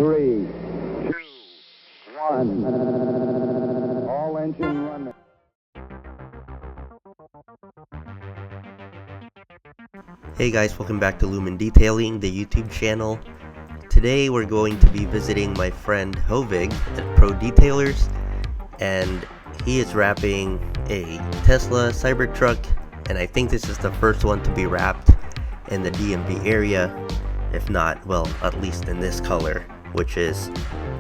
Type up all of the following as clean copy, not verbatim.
3, 2, 1. All engine running. Hey guys, welcome back to Lumen Detailing, the YouTube channel. Today we're going to be visiting my friend Hovig at Pro Detailers, and he is wrapping a Tesla Cybertruck, and I think this is the first one to be wrapped in the DMV area, if not, well, at least in this color, which is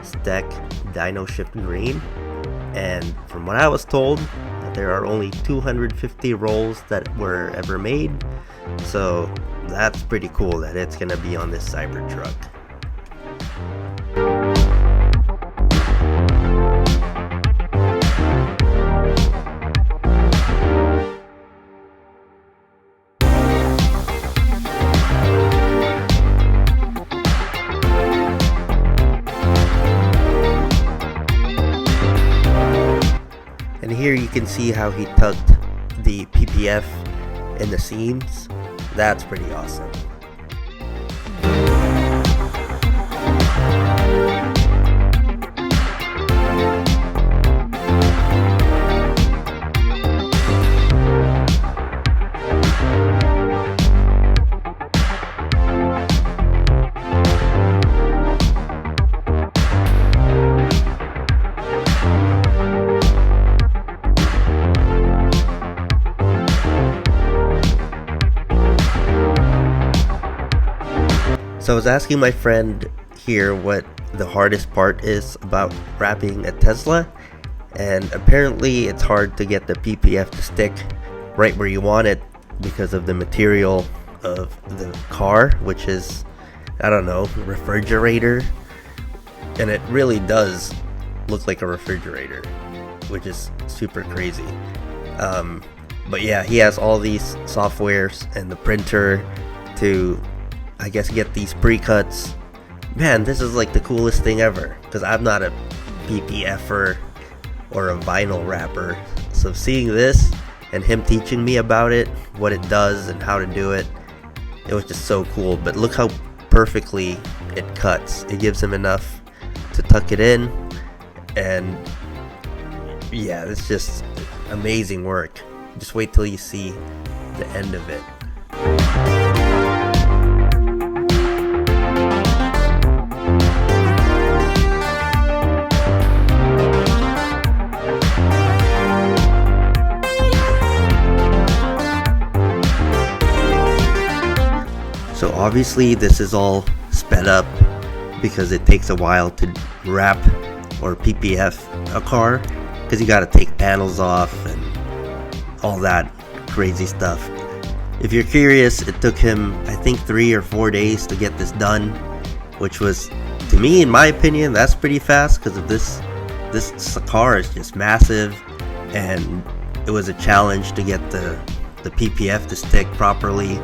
Stek DynoShift Green. And from what I was told, there are only 250 rolls that were ever made, so that's pretty cool that it's gonna be on this Cybertruck. And here you can see how he tucked the PPF in the seams. That's pretty awesome. So I was asking my friend here what the hardest part is about wrapping a Tesla, and apparently it's hard to get the PPF to stick right where you want it because of the material of the car, which is, I don't know, refrigerator, and it really does look like a refrigerator, which is super crazy. But yeah, he has all these softwares and the printer to, I guess, get these pre-cuts. Man, this is like the coolest thing ever, because I'm not a PPFer or a vinyl wrapper. So seeing this and him teaching me about it, what it does and how to do it, it was just so cool. But look how perfectly it cuts. It gives him enough to tuck it in, and yeah, it's just amazing work. Just wait till you see the end of it. So obviously this is all sped up because it takes a while to wrap or PPF a car, because you got to take panels off and all that crazy stuff. If you're curious, it took him, I think, 3 or 4 days to get this done, which was, to me, in my opinion, that's pretty fast, because of this car is just massive, and it was a challenge to get the PPF to stick properly.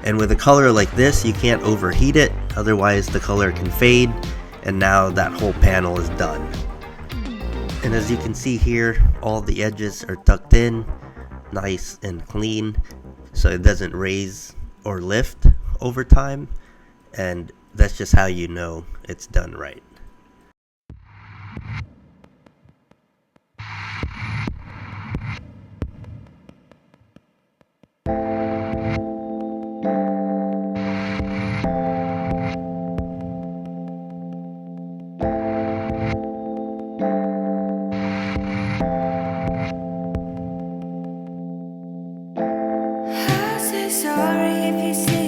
And with a color like this, you can't overheat it, otherwise the color can fade, and now that whole panel is done. And as you can see here, all the edges are tucked in, nice and clean, so it doesn't raise or lift over time, and that's just how you know it's done right. Sorry if you see